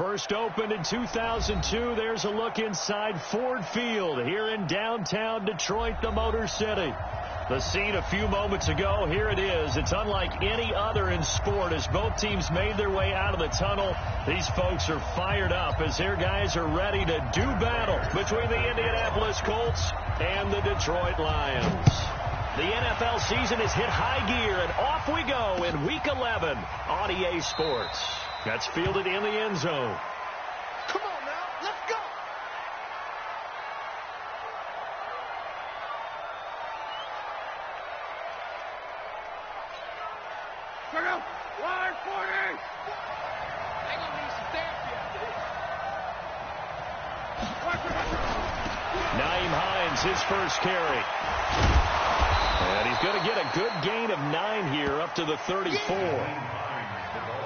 First opened in 2002. There's a look inside Ford Field here in downtown Detroit, the Motor City. The scene a few moments ago, here it is. It's unlike any other in sport as both teams made their way out of the tunnel. These folks are fired up as their guys are ready to do battle between the Indianapolis Colts and the Detroit Lions. The NFL season has hit high gear, and off we go in Week 11 on EA Sports. That's fielded in the end zone. Come on now, let's go. Check out, line 40. They gonna need some therapy after this. Naeem Hines, his first carry. And he's going to get a good gain of 9 here up to the 34.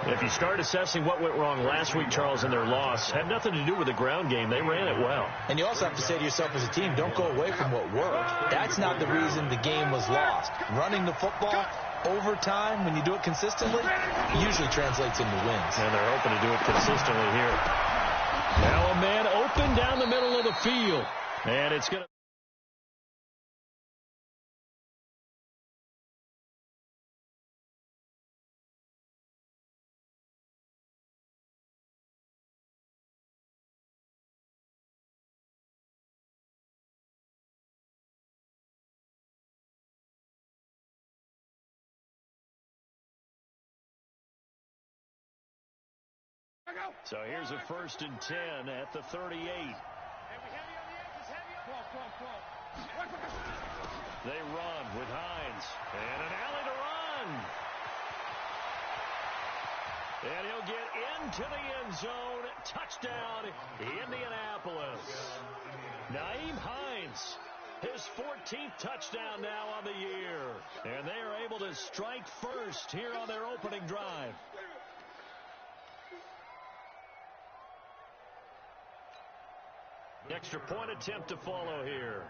If you start assessing what went wrong last week, Charles, in their loss, had nothing to do with the ground game. They ran it well. And you also have to say to yourself as a team, don't go away from what worked. That's not the reason the game was lost. Running the football over time, when you do it consistently, usually translates into wins. And they're hoping to do it consistently here. Now a man open down the middle of the field. And it's going to... So here's a 1st and 10 at the 38. They run with Hines. And an alley to run. And he'll get into the end zone. Touchdown, Indianapolis. Naeem Hines, his 14th touchdown now on the year. And they are able to strike first here on their opening drive. Extra point attempt to follow here.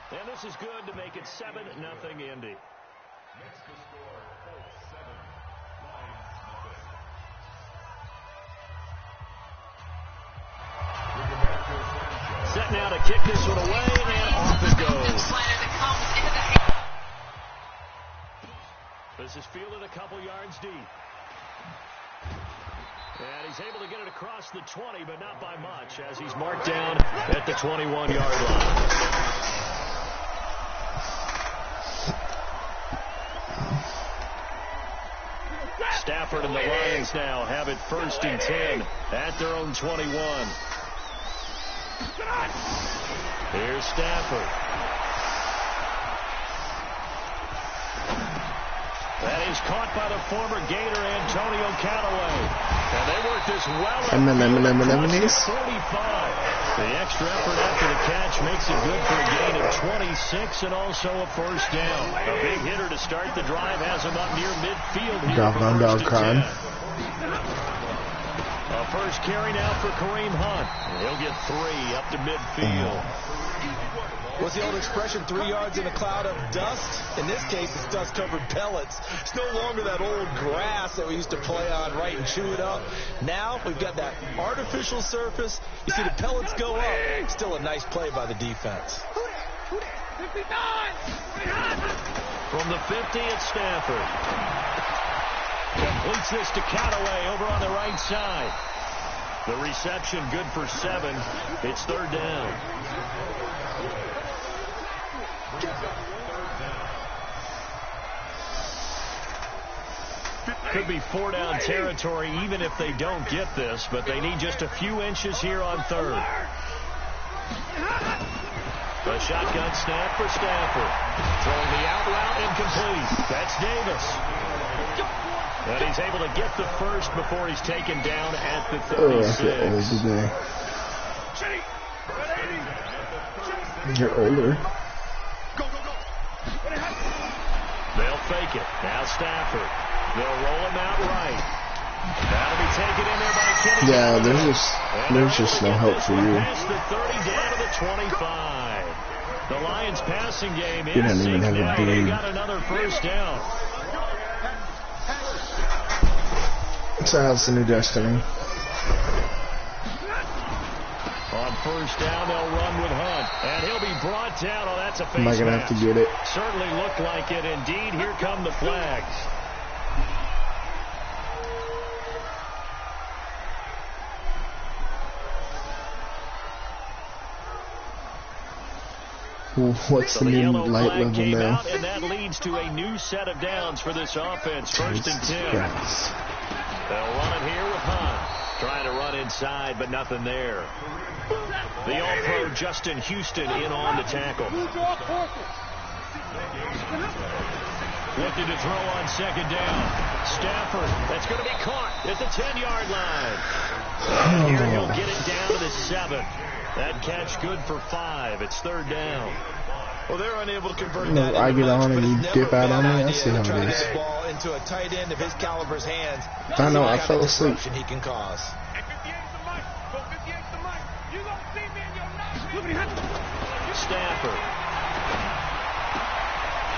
And this is good to make it 7-0 Indy. Next to score, Colts 7, Lions nothing. Set now to kick this one away, and off it goes. This is fielded a couple yards deep. And he's able to get it across the 20, but not by much, as he's marked down at the 21-yard line. Stafford and the Lions now have it 1st and 10 at their own 21. Here's Stafford. That is caught by the former Gator, Antonio Callaway. And they work this well. 45. The extra effort after the catch makes it good for a gain of 26 and also a 1st down. A big hitter to start the drive has him up near midfield here. Dog crime. A first carry now for Kareem Hunt. And he'll get 3 up to midfield. What's the old expression, 3 yards in a cloud of dust? In this case, it's dust-covered pellets. It's no longer that old grass that we used to play on, right, and chew it up. Now we've got that artificial surface. You see the pellets go up. Still a nice play by the defense. From the 50, it's Stafford. Completes this to Callaway over on the right side. The reception good for 7. It's 3rd down. Could be 4-down territory even if they don't get this, but they need just a few inches here on 3rd. The shotgun snap for Stafford. Throwing the out route incomplete. That's Davis. And he's able to get the first before he's taken down at the 36. You're older. They'll fake it. Now Stafford. They'll roll him out right. That'll be taken in there by Kenny. Yeah, there's just no hope for you. Past the 30 down to the 25. The Lions passing game You don't is even have a now. They bleed. got another 1st down. So how's the new destiny? On first down, they'll run with Hunt. And he'll be brought down. Oh, that's a face Am I going to have to get it? Certainly looked like it. Indeed, here come the flags. What's the new light level now? And that leads to a new set of downs for this offense. First and 10. They'll run it here with Hunt. Trying to run inside, but nothing there. The All-Pro Justin Houston in on the tackle. Looking to throw on second down. Stafford, that's going to be caught at the 10-yard line. And here he'll get it down to the 7. That catch good for 5. It's third down. Well, they're unable to convert that. I get on and you dip out on me. I see how it is. Ball into a tight end of his caliber's hands. I know. I fell asleep. He can cause. Stafford.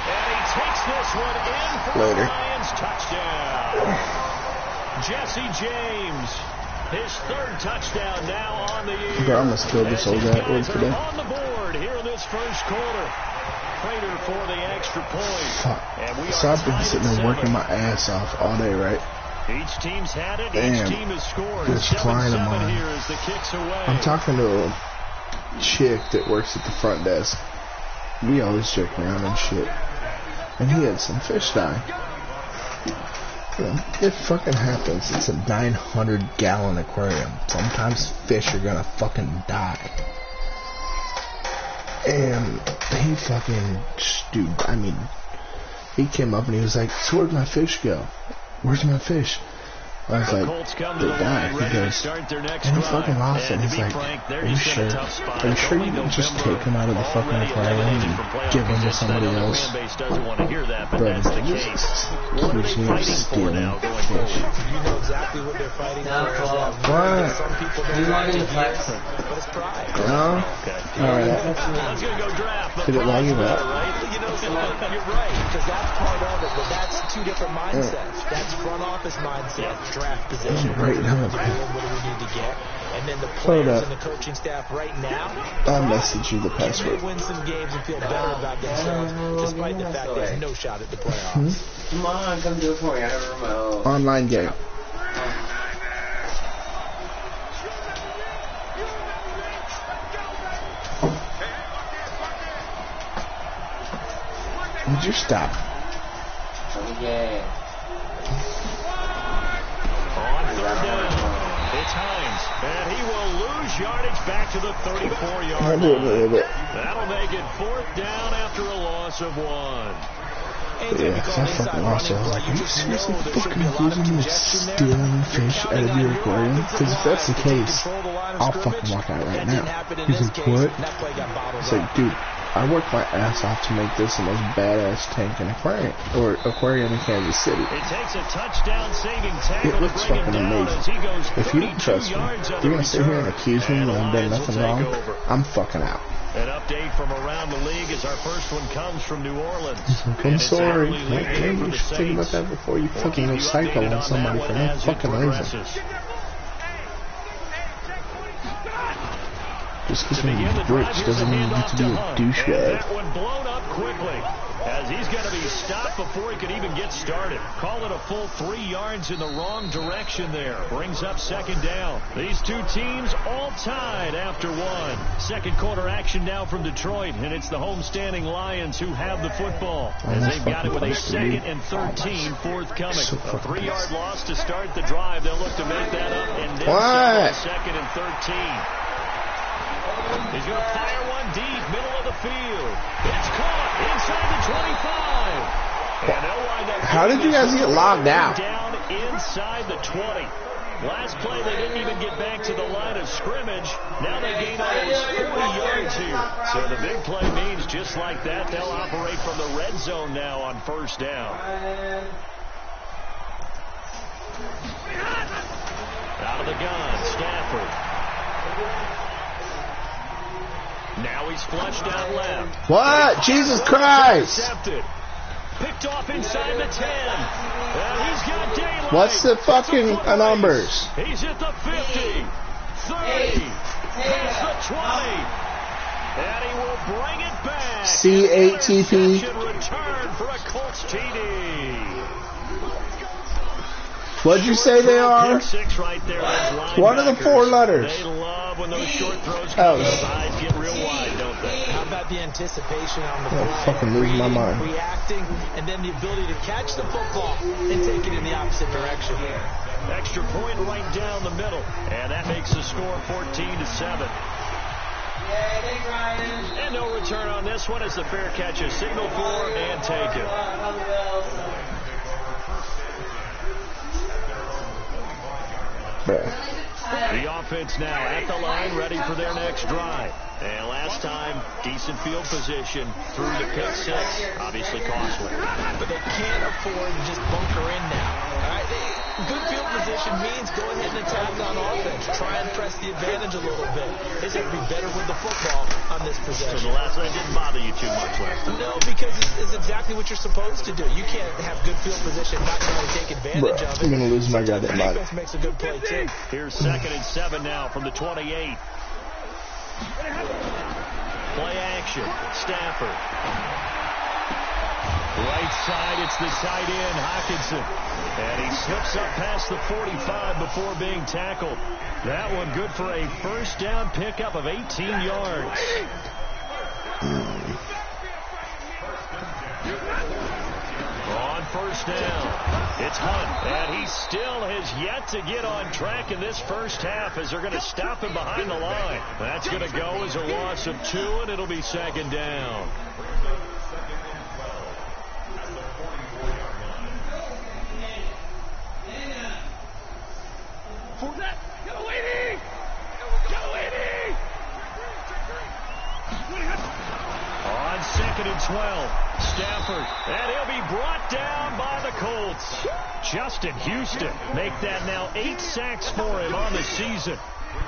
And he takes this one in for the Lions touchdown. Jesse James. His third touchdown now on the year. Bro, I must kill this old guy today. On the board here in this first quarter. Prater for the extra point. Fuck. So I've been sitting there working my ass off all day, right? Each team's had it. Damn. Each team has scored. This client of mine. Here as the kicks away. I'm talking to a chick that works at the front desk. We always joke around and shit. And he had some fish die. It fucking happens. It's a 900-gallon aquarium. Sometimes fish are gonna fucking die. And he fucking, dude, I mean, he came up and he was like, so where'd my fish go? Where's my fish? I was like, they died. He goes, and he fucking lost it. He's like, are you sure? Are you sure you didn't just take him out of the fucking aquarium and give him to somebody else? Bro, Jesus. Keeps me stealing fish. You know exactly what they're fighting for. What? Some people don't like to but it's pride. No? Alright. Did it log you out? You know, you're right, because that's part of it, but that's two different mindsets. That's front office mindset. Draft position. Right now, what do we need to get? And then the players and the coaching staff right now. I'll message you the password. Win some games and feel better about themselves, despite the fact there's no shot at the playoffs. Come on, come do it for me. I have a remote. Online game. Would you stop? Okay. It's Hines, and he will lose yardage back to the 34-yard line. That'll make it fourth down after a loss of 1. Yeah, because I fucking lost it. I was like, are you seriously fucking accusing me of stealing fish out of your aquarium? Because if that's the case, I'll fucking walk out right now. He's like, what? It's like, dude, I worked my ass off to make this the most badass tank in aquarium, or aquarium in Kansas City. It takes a touchdown-saving tackle. It looks fucking amazing. If you don't trust me, you're going to sit here and accuse me when I've done nothing wrong, I'm fucking out. An update from around the league as our first one comes from New Orleans. I'm sorry. Maybe you should think about that before you fucking go psycho on somebody for no fucking reason. Just because you're rich doesn't mean you get to be a douchebag. That one blown up quickly as he's going to be stopped before he could even get started. Call it a full 3 yards in the wrong direction there. Brings up second down. These two teams all tied after 1. Second quarter action now from Detroit, and it's the homestanding Lions who have the football as they've got it with a 2nd and 13 forthcoming. A 3-yard loss to start the drive. They'll look to make that up and then some 2nd and 13. He's going to fire one deep, middle of the field. It's caught inside the 25. And they'll wind up. How did you guys get logged out? Down inside the 20. Last play, they didn't even get back to the line of scrimmage. Now they gain almost 40 yards here. So the big play means just like that, they'll operate from the red zone now on first down. Out of the gun, Stafford. Now he's flushed out left. What? Jesus Christ! Intercepted. Picked off inside the 10. And he's got Daly. What's the fucking numbers? He's at the 50, 30, past the 20. And he will bring it back. C8TP. Return for a Colts TD. What'd you say they are? Six right there, What are the 4 letters? They love when those short throws come. Those eyes get real wide, don't they? How about the anticipation on the I'm fly? fucking losing my mind. Reacting, and then the ability to catch the football and take it in the opposite direction. Extra point right down the middle. And that makes the score 14-7. And no return on this one as the fair catch is signaled for and taken. The offense now at the line, ready for their next drive. And last time, decent field position through the pick 6. Obviously costly. But they can't afford to just bunker in now. All right? Good field position means go ahead and attack on offense. Try and press the advantage a little bit. They have to be better with the football on this possession. So the last one didn't bother you too much last time? No, because it's exactly what you're supposed to do. You can't have good field position, not try to take advantage of it. I'm going to lose my goddamn mind. Defense makes a good play, too. Here's 2nd and 7 now from the 28. Play action. Stafford. Right side, it's the tight end, Hockenson. And he slips up past the 45 before being tackled. That one good for a first down pickup of 18 yards. On first down, it's Hunt, and he still has yet to get on track in this first half as they're going to stop him behind the line. That's going to go as a loss of 2, and it'll be 2nd down. On 2nd and 12, Stafford, and he'll be brought down by the Colts. Justin Houston make that now 8 sacks for him on the season.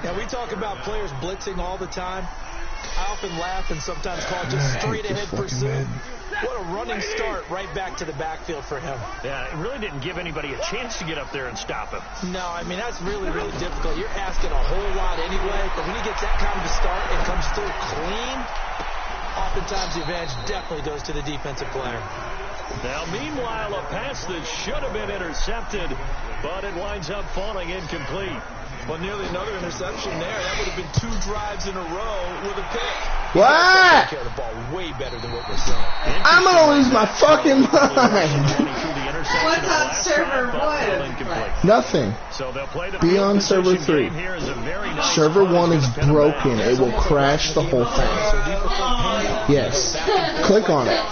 Now, we talk about players blitzing all the time. I often laugh and sometimes call it just straight-ahead pursuit. What a running start right back to the backfield for him. Yeah, it really didn't give anybody a chance to get up there and stop him. No, I mean, that's really, really difficult. You're asking a whole lot anyway, but when he gets that kind of a start and comes through clean, oftentimes the advantage definitely goes to the defensive player. Now, meanwhile, a pass that should have been intercepted, but it winds up falling incomplete. Well, nearly another interception there. That would have been 2 drives in a row with a pick. What? Take care of the ball way better than what we're seeing. I'm going to lose my fucking mind. What's on server 1? Nothing. So they'll play the Be on server 3. Nice server 1 is broken. It will crash the whole thing. Yes. Click on it.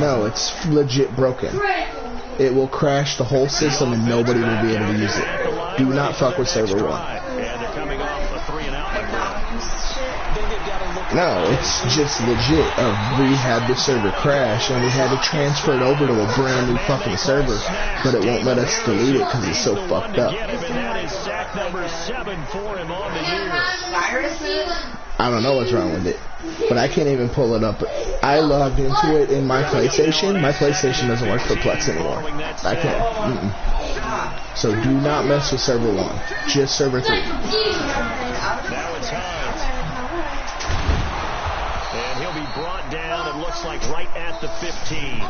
No, it's legit broken. It will crash the whole system and nobody will be able to use it. Do not fuck with server 1. And they're coming off a 3-and-out. No, it's just legit. We had the server crash and we had to transfer it over to a brand new fucking server, but it won't let us delete it because it's so fucked up. That is sack number 7 for him on the year. I don't know what's wrong with it, but I can't even pull it up. I logged into it in my PlayStation. My PlayStation doesn't work for Plex anymore. I can't. So do not mess with server 1. Just server 3. Now it's Hines. And he'll be brought down, it looks like, right at the 15.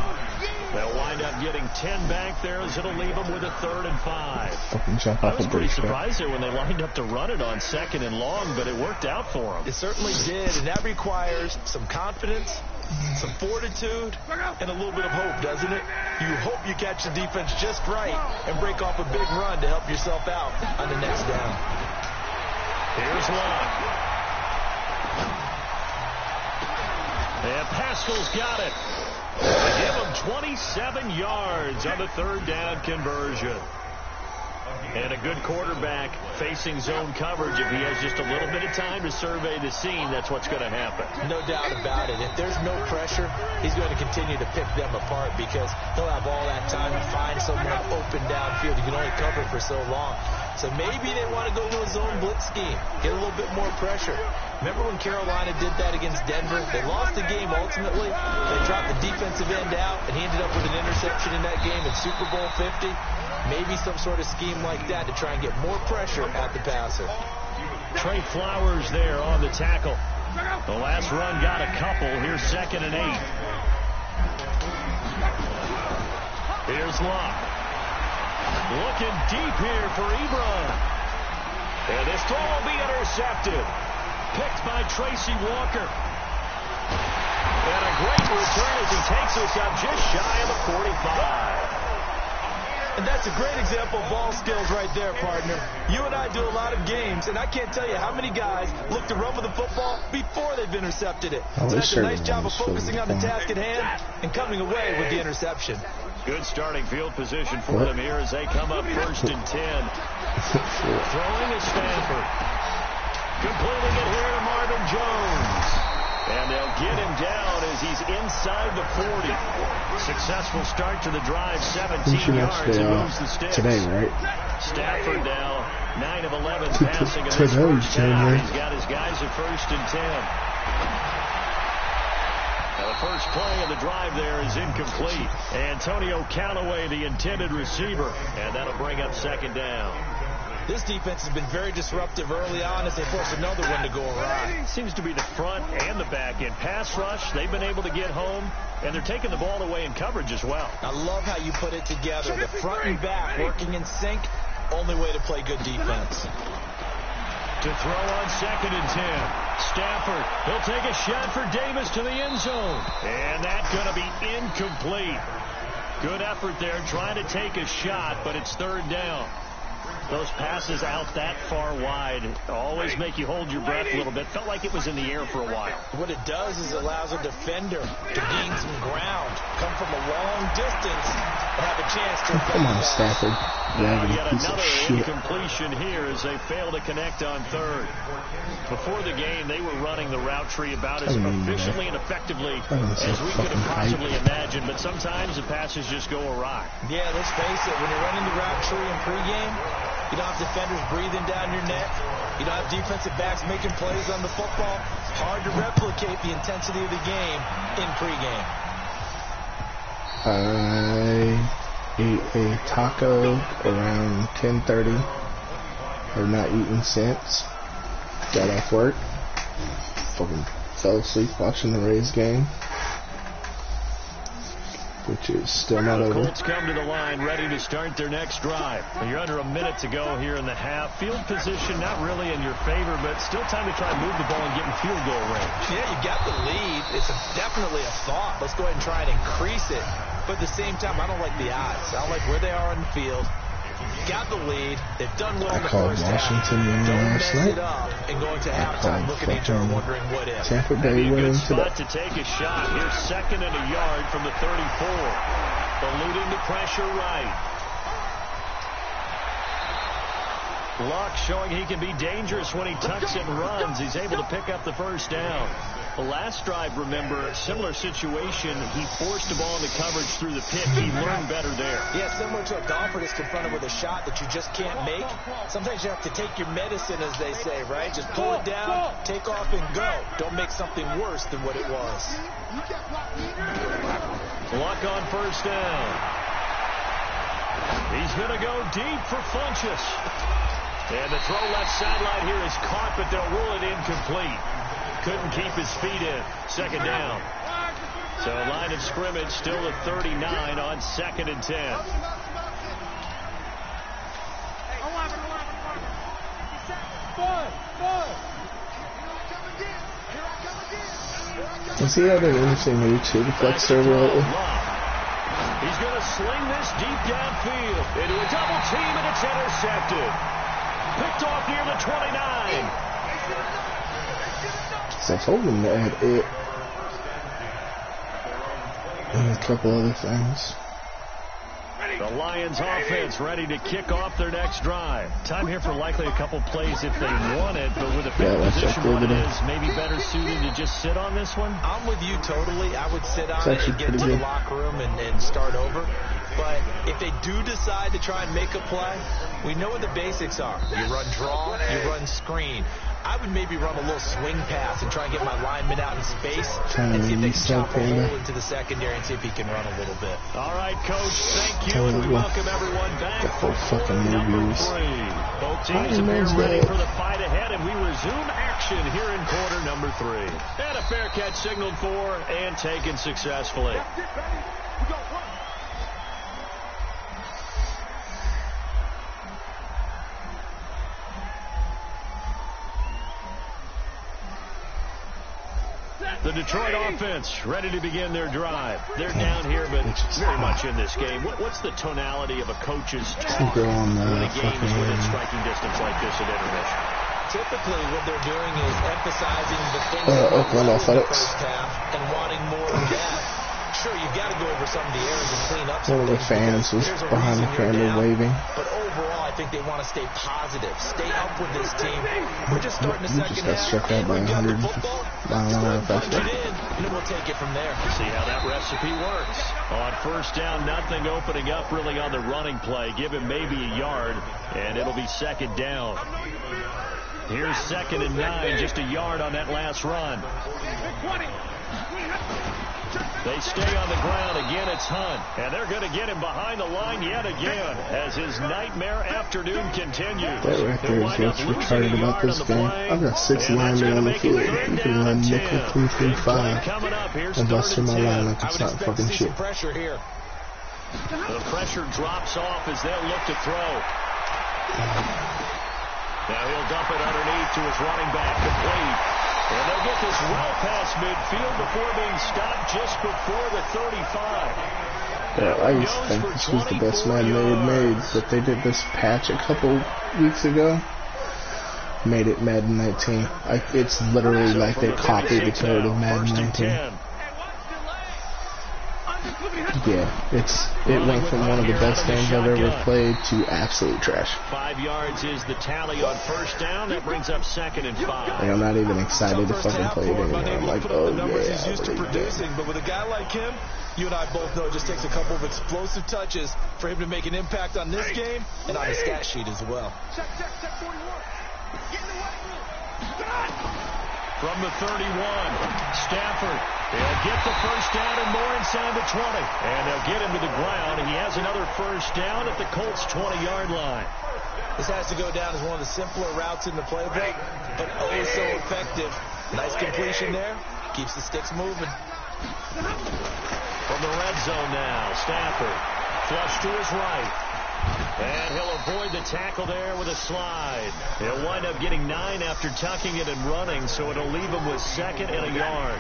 They'll wind up getting 10 back there as it'll leave them with a 3rd and 5. Fucking jump I off was the pretty bridge. surprised there when they lined up to run it on 2nd and long, but it worked out for them. It certainly did, and that requires some confidence, some fortitude, and a little bit of hope, doesn't it? You hope you catch the defense just right and break off a big run to help yourself out on the next down. Here's one. And Pascal's got it. Give him 27 yards on the 3rd down conversion. And a good quarterback facing zone coverage. If he has just a little bit of time to survey the scene, that's what's going to happen. No doubt about it. If there's no pressure, he's going to continue to pick them apart because he'll have all that time to find someone open downfield. You can only cover for so long. So maybe they want to go to a zone blitz scheme, get a little bit more pressure. Remember when Carolina did that against Denver? They lost the game ultimately. They dropped the defensive end out, and he ended up with an interception in that game in Super Bowl 50. Maybe some sort of scheme like that to try and get more pressure at the passer. Trey Flowers there on the tackle. The last run got a couple. Here's 2nd and 8. Here's Locke. Looking deep here for Ebron. And this throw will be intercepted. Picked by Tracy Walker. And a great return as he takes us up just shy of the 45. And that's a great example of ball skills right there, partner. You and I do a lot of games, and I can't tell you how many guys look to run with the football before they've intercepted it. So that's a nice job of focusing on the task at hand and coming away with the interception. Good starting field position for them here as they come up 1st and 10. Throwing is Stanford. Completing it here to Marvin Jones. And they'll get him down as he's inside the 40. Successful start to the drive, 17 yards, and moves the sticks. Today, right? Stafford now 9 of 11 passing in his first down. He's got his guys at 1st and 10. Now the first play of the drive there is incomplete. Antonio Callaway, the intended receiver, and that'll bring up 2nd down. This defense has been very disruptive early on as they force another one to go awry. Seems to be the front and the back end. Pass rush, they've been able to get home, and they're taking the ball away in coverage as well. I love how you put it together. The front and back working in sync, only way to play good defense. To throw on 2nd and 10. Stafford, he'll take a shot for Davis to the end zone. And that's going to be incomplete. Good effort there trying to take a shot, but it's 3rd down. Those passes out that far wide always make you hold your breath a little bit. Felt like it was in the air for a while. What it does is it allows a defender to gain some ground, come from a long distance, and have a chance to... Come on, Stafford. Yet another incompletion here as they fail to connect on 3rd. Before the game, they were running the route tree about as efficiently and effectively as we could have possibly imagined, but sometimes the passes just go awry. Yeah, let's face it, when you're running the route tree in pregame, you don't have defenders breathing down your neck. You don't have defensive backs making plays on the football. Hard to replicate the intensity of the game in pregame. I ate a taco around 10:30. I've not eaten since. Got off work. Fucking fell asleep watching the Rays game, which is still not over. Colts come to the line ready to start their next drive. You're under a minute to go here in the half. Field position not really in your favor, but still time to try and move the ball and get in field goal range. Yeah, you got the lead. It's definitely a thought. Let's go ahead and try and increase it. But at the same time, I don't like the odds. I don't like where they are on the field. Got the lead. They've done well in the first half. Don't mess it up and go into halftime looking at each other wondering what if. Tampa Bay went into spot to take a shot. Here's 2nd and a yard from the 34. Alluding to pressure right. Luck showing he can be dangerous when he tucks and runs. He's able to pick up the first down. The last drive, remember, similar situation. He forced the ball into coverage through the pick. He learned better there. Yeah, similar to a golfer that's confronted with a shot that you just can't make. Sometimes you have to take your medicine, as they say, right? Just pull it down, take off, and go. Don't make something worse than what it was. Luck on first down. He's going to go deep for Funchess. And the throw left sideline here is caught, but they'll rule it incomplete. Couldn't keep his feet in. 2nd down. So line of scrimmage still at 39 on 2nd and 10. Has he had an interesting move too, the flex server lately? He's going to sling this deep downfield into a double team, and it's intercepted. Picked off near the 29. I told him to add it and a couple other things. The Lions offense ready to kick off their next drive. Time here for likely a couple plays if they want it, but with a field position what it is, maybe better suited to just sit on this one? I'm with you totally. I would sit on it and get to the locker room and start over. But if they do decide to try and make a play, we know what the basics are. You run draw, you run screen. I would maybe run a little swing pass and try and get my lineman out in space and see if they can chop a hole into the secondary and see if he can run a little bit. All right, Coach, thank you, and we welcome everyone back for number 3. Both teams appear ready for the fight ahead, and we resume action here in quarter number 3. And a fair catch signaled for and taken successfully. The Detroit offense ready to begin their drive. They're down here, but very much in this game. What's the tonality of a coach's talk when a game is within striking distance like this at intermission? Typically, what they're doing is emphasizing the things that went well in the first half and wanting more of that. Sure, you've got to go over some of the errors and clean up some things. One of the fans was behind the camera waving. But overall, I think they want to stay positive, stay up with this team. We're just starting the second half. Struck out by 100 miles punch it in, and then we'll take it from there. See how that recipe works. On first down, nothing opening up really on the running play. Give him maybe a yard, and it'll be second down. Here's 2nd and 9, just a yard on that last run. They stay on the ground. Again, it's Hunt. And they're going to get him behind the line yet again as his nightmare afternoon continues. That right there is what's retarded about this game. I've got 6 linemen on the field. You can run nickel 3-3-5 and bust through my line like it's not fucking shit. The pressure drops off as they'll look to throw. Now he'll dump it underneath to his running back, complete. And they'll get this well past midfield before being stopped just before the 35. Yeah, I used to think this was the best Madden they had made, but they did this patch a couple weeks ago. Made it Madden 19. It's literally like they copied the code of Madden 19. Yeah, it went from one of the best games I've ever played to absolute trash. 5 yards is the tally on first down. That brings up 2nd and 5. Like, I'm not even excited to fucking play it anymore. I'm like, oh yeah. He's used to producing, but with a guy like him, you and I both know it just takes a couple of explosive touches for him to make an impact on this game and on the stat sheet as well. From the 31, Stafford. He'll get the first down and more inside the 20. And they'll get him to the ground. He has another first down at the Colts' 20-yard line. This has to go down as one of the simpler routes in the playbook, but always so effective. Nice completion there. Keeps the sticks moving. From the red zone now, Stafford. Flush to his right. And he'll avoid the tackle there with a slide. He'll wind up getting 9 after tucking it and running, so it'll leave him with 2nd and a yard.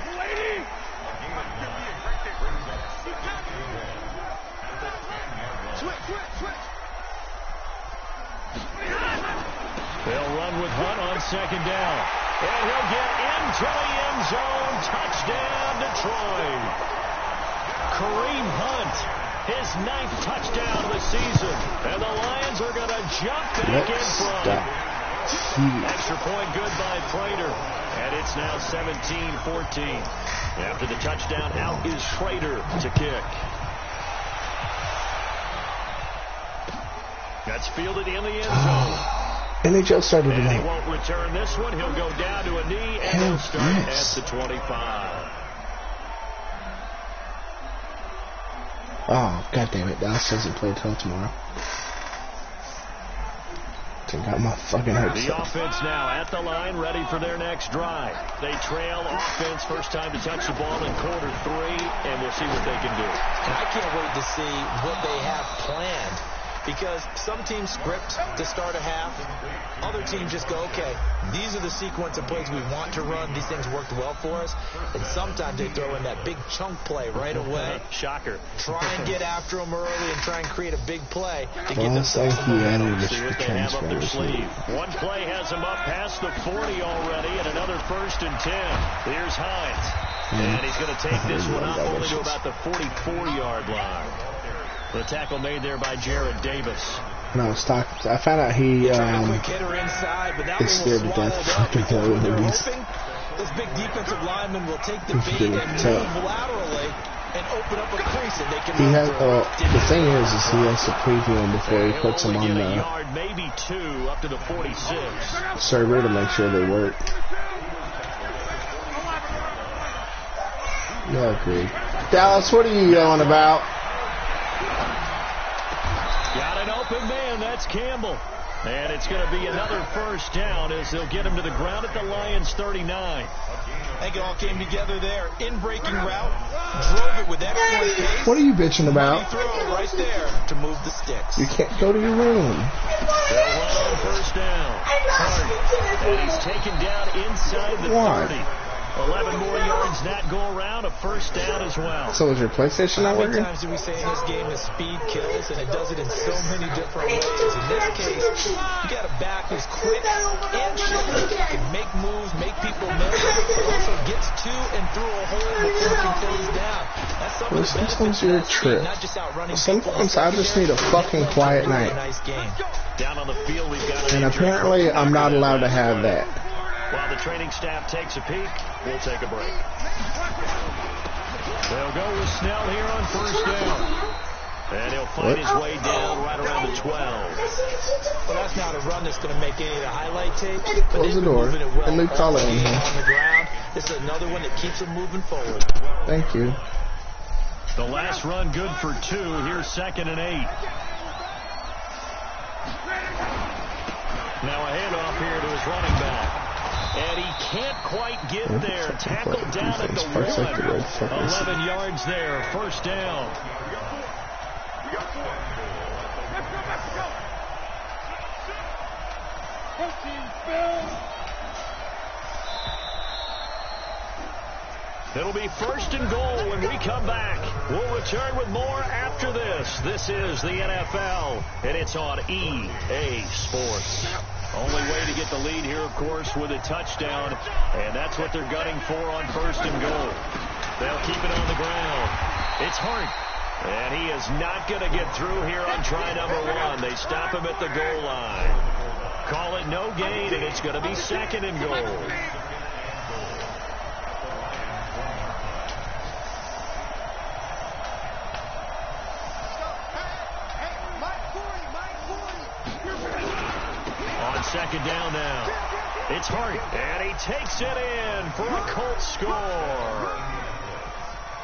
They'll run with Hunt on 2nd down. And he'll get into the end zone. Touchdown, Detroit. Kareem Hunt. His 9th touchdown of the season. And the Lions are going to jump back in front. Extra point good by Prater. And it's now 17-14. After the touchdown, out is Schrader to kick. That's fielded in the end zone. NHL started tonight. And he won't return this one. He'll go down to a knee, and he'll start at the 25. Oh, God damn it. Dallas doesn't play till tomorrow. I got my fucking hopes The up. offense now at the line, ready for their next drive. They trail offense, first time to touch the ball in quarter 3, and we'll see what they can do. And I can't wait to see what they have planned, because some teams script to start a half. Other teams just go, okay, these are the sequence of plays we want to run. These things worked well for us. And sometimes they throw in that big chunk play right away. Shocker. Try and get after them early and try and create a big play to Well, get themselves thank you, Andy. See what they have up their sleeve. One play has them up past the 40 already, and another 1st and 10. Here's Hines. And he's going to take this one up only to about the 44-yard line. The tackle made there by Jared Davis. No, I found out he is scared to death fucking horror movies. This big defensive lineman will take the bait and move laterally and open up a crease that they can he has, the thing is he has to preview them before he puts them on the yard, maybe 2 up to the 46 server to make sure they work. Yeah, agreed. Dallas, what are you yelling about? Got an open man. That's Campbell. And it's going to be another first down as they'll get him to the ground at the Lions 39. I think it all came together there. In-breaking route. Drove it with excellent pace. What are you bitching about? Throw right there to move the sticks. You can't go to your room. They'll run on first down. And he's taken down inside the 30. 11 more yards that go around, a first down as well. So is your PlayStation not working? How many times do we say in this game that speed kills, and it does it in so many different ways? In this case, you got a back who's quick and shifty, can make moves, make people miss, but also gets to and through a hole before he can close down. That's some of the benefits of that speed, not just outrunning people. Sometimes I just need a fucking quiet night. Nice game. Down on the field, we've got and apparently I'm not allowed to have that. While the training staff takes a peek, we'll take a break. They'll go with Snell here on first down. And he'll find his way down right around the 12. Well, that's not a run that's going to make any of the highlight tape. Close the door. Well and leave Colin in here. On the ground. This is another one that keeps him moving forward. Thank you. The last run good for 2. Here's 2nd and 8. Now a handoff here to his running back. And he can't quite get there. Tackled down at the 1. 11 yards there. First down. It'll be 1st and goal when we come back. We'll return with more after this. This is the NFL, and it's on EA Sports. Only way to get the lead here, of course, with a touchdown, and that's what they're gunning for on 1st and goal. They'll keep it on the ground. It's Hart, and he is not going to get through here on try number 1. They stop him at the goal line. Call it no gain, and it's going to be 2nd and goal. On 2nd down now. It's Hart, and he takes it in for a Colts score.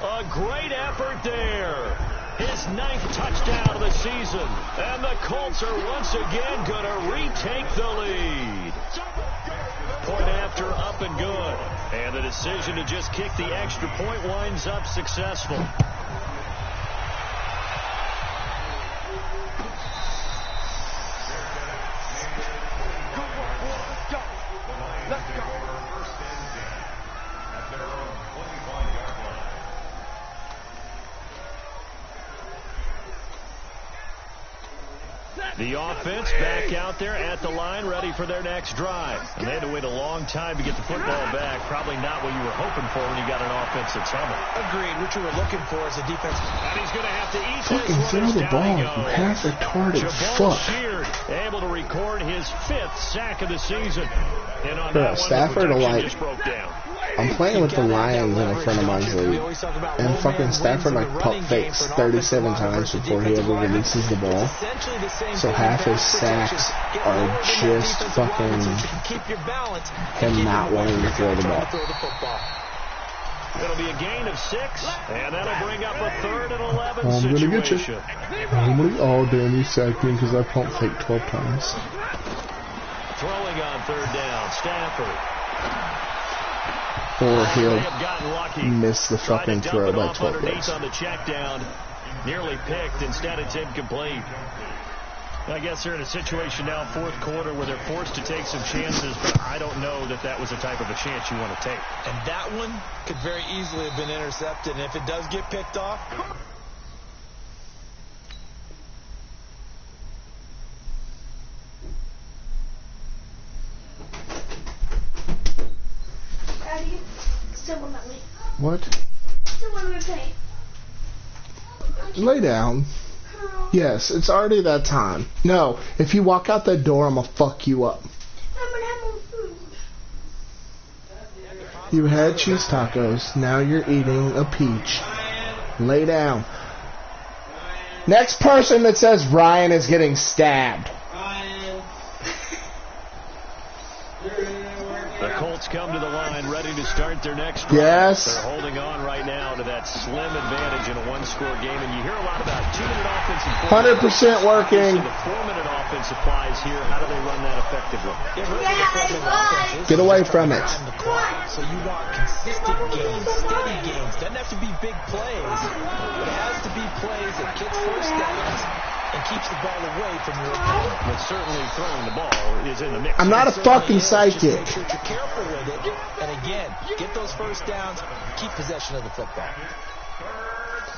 A great effort there. His 9th touchdown of the season. And the Colts are once again going to retake the lead. Point after up and good. And the decision to just kick the extra point winds up successful. The offense back out there at the line, ready for their next drive. And they had to wait a long time to get the football back. Probably not what you were hoping for when you got an offense that's humming. Agreed. What you were looking for is a defense. And he's going to have to eat fucking this. Throw the ball, you half retarded fuck. Sheard, able to record his 5th sack of the season. And on Bro, that Stafford one, like, just broke down. I'm playing with the Lions in a friend of mine's league, and fucking Stafford like pump fakes 37 times before he ever releases the ball. So half his sacks are just fucking him not wanting to throw the ball. It'll be a gain of 6, and that'll bring up a 3rd and 11 I'm situation. gonna get you. Oh, damn, you sacked me because I pump faked 12 times. Throwing on 3rd down, Stafford. Or he'll miss the fucking throw by 12 yards. On the check down, nearly picked. Instead, it's incomplete. I guess they're in a situation now, 4th quarter, where they're forced to take some chances, but I don't know that that was the type of a chance you want to take. And that one could very easily have been intercepted, and if it does get picked off... Daddy, still want me. What? Still want me to play. Lay down. Yes, it's already that time. No, if you walk out that door, I'm gonna fuck you up. I'm gonna have more food. You had cheese tacos, now you're eating a peach. Lay down. Next person that says Ryan is getting stabbed. The Colts come to the line ready to start their next drive. Yes. They're holding on right now to that slim advantage in a one-score game. And you hear a lot about 2-minute offensive plays. 100% working. The 4-minute offense applies here. How do they run that effectively? Get away from it. So you want consistent gains, steady gains. Doesn't have to be big plays, but it has to be plays that gets first downs and keeps the ball away from your opponent. But certainly throwing the ball is in the mix. I'm not a fucking psychic. Just make sure you're careful with it. And again, get those first downs, keep possession of the football.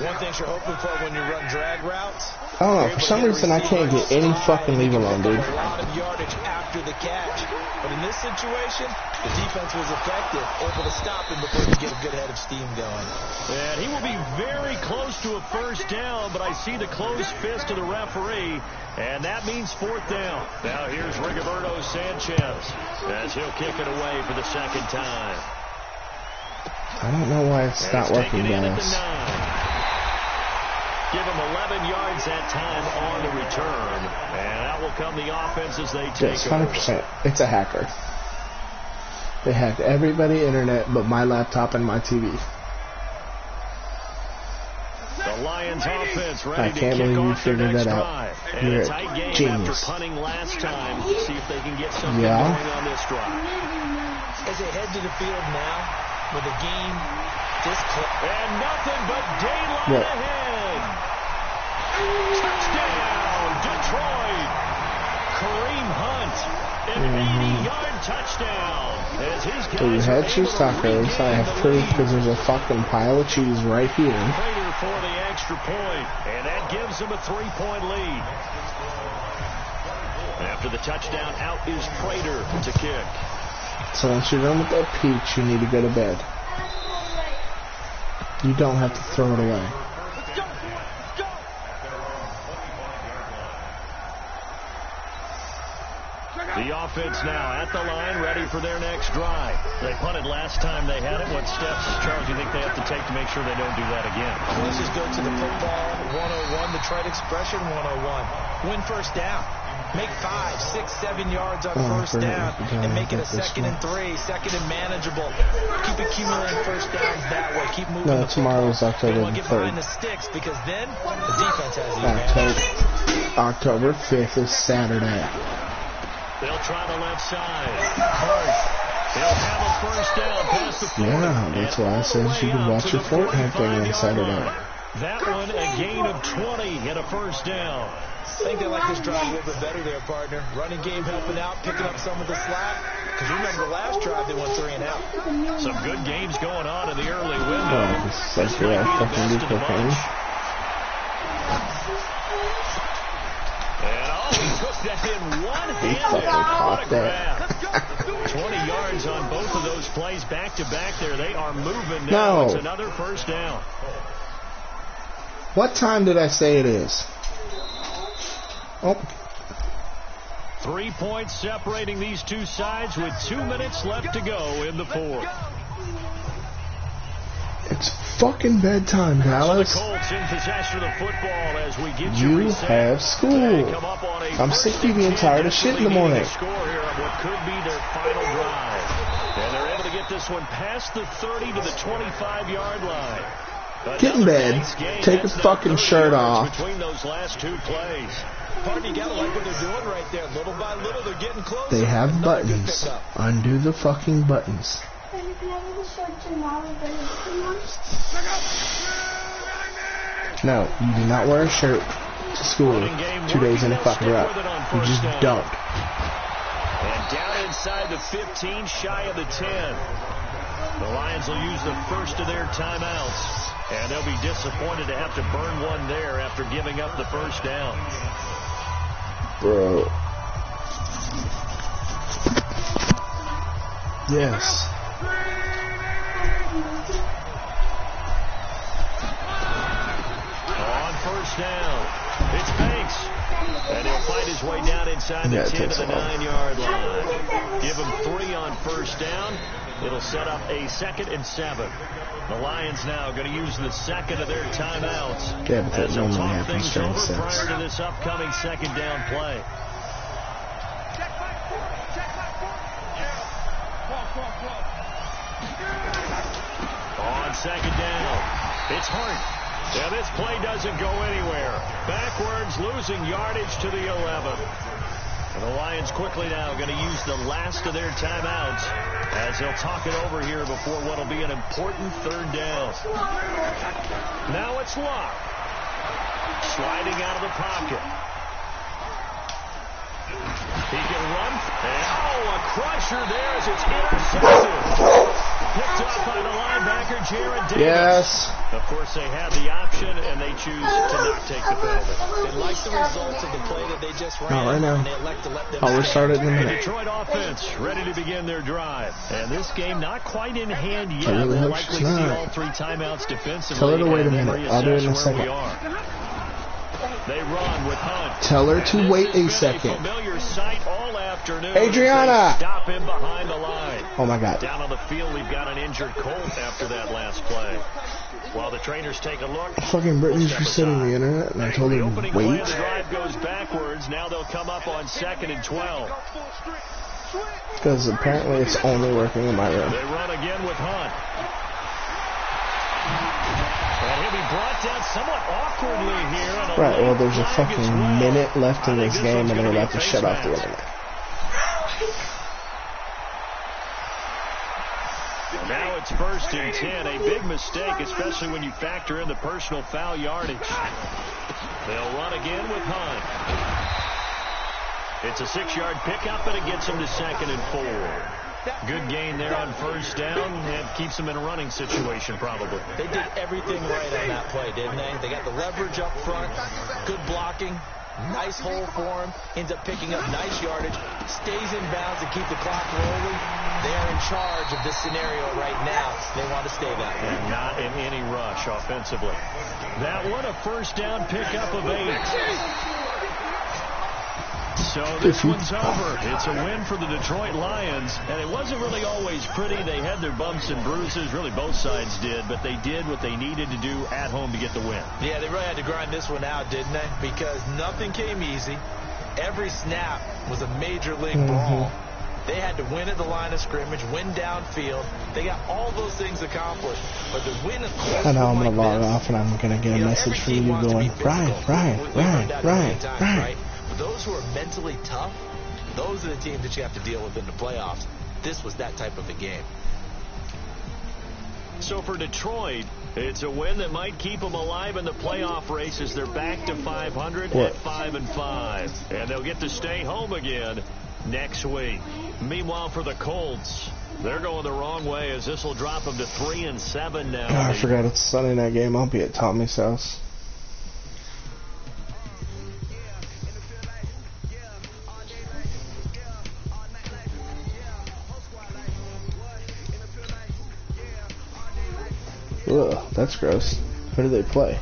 One thing you're hoping for when you run drag routes. I don't know. For some reason, I can't get any fucking leave alone, dude. A lot of yardage after the catch. But in this situation, the defense was effective, able to stop him before he get a good head of steam going. And he will be very close to a first down, but I see the closed fist of the referee, and that means fourth down. Now here's Rigoberto Sanchez as he'll kick it away for the second time. I don't know why it's not working, guys. Give him 11 yards that time on the return. And out will come the offense as they take Yes, 100%. It's a hacker. They hacked everybody internet but my laptop and my TV. The Lions offense ready I can't to kick believe you off their figured next that out. drive. And You're a tight game genius. after punting last time. See if they can get something Yeah. going on this drive. As they head to the field now, with a game this close. And nothing but daylight What? ahead. Touchdown, Detroit. Kareem Hunt, an 80-yard touchdown. As his So you guys had are cheese able to tacos. I regain have the proof lead. because there's a fucking pile of cheese right here. Prater for the extra point, and that gives them a 3-point lead. After the touchdown, out is Prater to kick. So once you're done with that peach, you need to go to bed. You don't have to throw it away. The offense now at the line, ready for their next drive. They punted last time they had it. What steps, Charles, do you think they have to take to make sure they don't do that again? Let's just go to the football 101, the trade expression 101. Win first down. Make 5, 6, 7 yards on first down and make it a 2nd and 3, 2nd and manageable. Keep accumulating first downs that way. Keep moving the tomorrow's football. October Don't get behind 3rd. the sticks because then the defense has the advantage. October 5th is Saturday. They'll try the left side. They'll have a first down past the 40. Yeah, that's why I said you can watch your Fortnite thing on Saturday. That one, a gain of 20 and a first down. I think they like this drive a little bit better there, partner. Running game helping out, picking up some of the slack. Because remember, the last drive they went 3 and out. Some good games going on in the early window. Oh, this is like you're all fucking do cocaine. And he took that in one-handed. He fucking caught that. 20 yards on both of those plays back-to-back there. They are moving now. No. It's another first down. What time did I say it is? Oh. 3 points separating these two sides with 2 minutes left to go in the fourth. It's fucking bedtime, Dallas. The Colts in possession of the football as we get You have school. I'm sick of you being tired of shit in the morning. Score here on what could be their final drive. And they're able to get this one past the 30 to the 25-yard line. Get in bed. Take your fucking shirt off. Between those last two plays. Partner, you gotta like what they're doing right there. Little by little, they're getting closer. They have buttons. Undo the fucking buttons. No, you do not wear a shirt to school 2 days in a fucking row. You just don't. And down inside the 15, shy of the 10. The Lions will use the first of their timeouts. And they'll be disappointed to have to burn one there after giving up the first down. Bro. Yes. On first down, it's Banks. And he'll fight his way down inside the 10 to the 9-yard line. Give him 3 on first down. It'll set up a 2nd and 7. The Lions now going to use the second of their timeouts as they'll talk things over prior to this upcoming 2nd down play. On 2nd down, it's Hart. Yeah, this play doesn't go anywhere. Backwards, losing yardage to the 11. And the Lions quickly now going to use the last of their timeouts as they'll talk it over here before what will be an important 3rd down. Now it's Locke. Sliding out of the pocket. He can run. And, a crusher there as it's intercepted. Picked up by the linebacker, Jared Davis. Yes. Of course, they had the option, and they choose to not take the penalty. They like the results of the play that they just ran. Not right now. And they elect to let them I'll restart it in a The minute. Detroit offense ready to begin their drive. And this game not quite in hand yet. I really We'll hope likely she's see not. all 3 timeouts defensively. Tell her to wait a and then minute. I'll do it in a reassess where second. we are. They run with Hunt. Tell her to wait a second. Familiar sight all afternoon. Adriana! Stop him behind the line. Oh my God. Down on the field, we've got an injured Colt after that last play. While the trainers take a look. Fucking Brittany's resetting the internet, and I told her to Opening play of wait. the drive goes backwards. Now they'll come up on 2nd and 12. Because apparently it's only working in my room. They run again with Hunt. And he'll be brought down somewhat awkwardly here. Right, well, there's a fucking minute left in this game, and they're about to shut off the internet. Now it's 1st and 10. A big mistake, especially when you factor in the personal foul yardage. They'll run again with Hunt. It's a 6-yard pickup, and it gets them to 2nd and 4. Good gain there on 1st down. It keeps them in a running situation, probably. They did everything right on that play, didn't they? They got the leverage up front, good blocking, nice hole for him, ends up picking up nice yardage, stays in bounds and keep the clock rolling. They are in charge of this scenario right now. They want to stay that way. And not in any rush offensively. That one, a 1st down pickup of 8. So this one's over. It's a win for the Detroit Lions, and it wasn't really always pretty. They had their bumps and bruises. Really, both sides did, but they did what they needed to do at home to get the win. Yeah, they really had to grind this one out, didn't they? Because nothing came easy. Every snap was a major league brawl. They had to win at the line of scrimmage, win downfield. They got all those things accomplished. But the win of close I know I'm like going to log this, off, and I'm going to get a message from you going, Ryan. But those who are mentally tough, those are the teams that you have to deal with in the playoffs. This was that type of a game. So for Detroit, it's a win that might keep them alive in the playoff race as they're back to 500 at 5-5. And they'll get to stay home again next week. Meanwhile, for the Colts, they're going the wrong way as this will drop them to 3-7 now. Oh, I forgot it's a Sunday night game. I'll be at Tommy's house. Ugh, that's gross. Who do they play?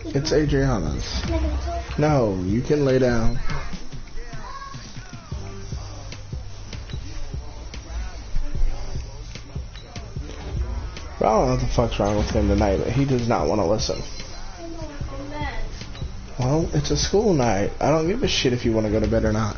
It's Adriana's. No, you can lay down. Bro, I don't know what the fuck's wrong with him tonight, but he does not want to listen. Well, it's a school night. I don't give a shit if you want to go to bed or not.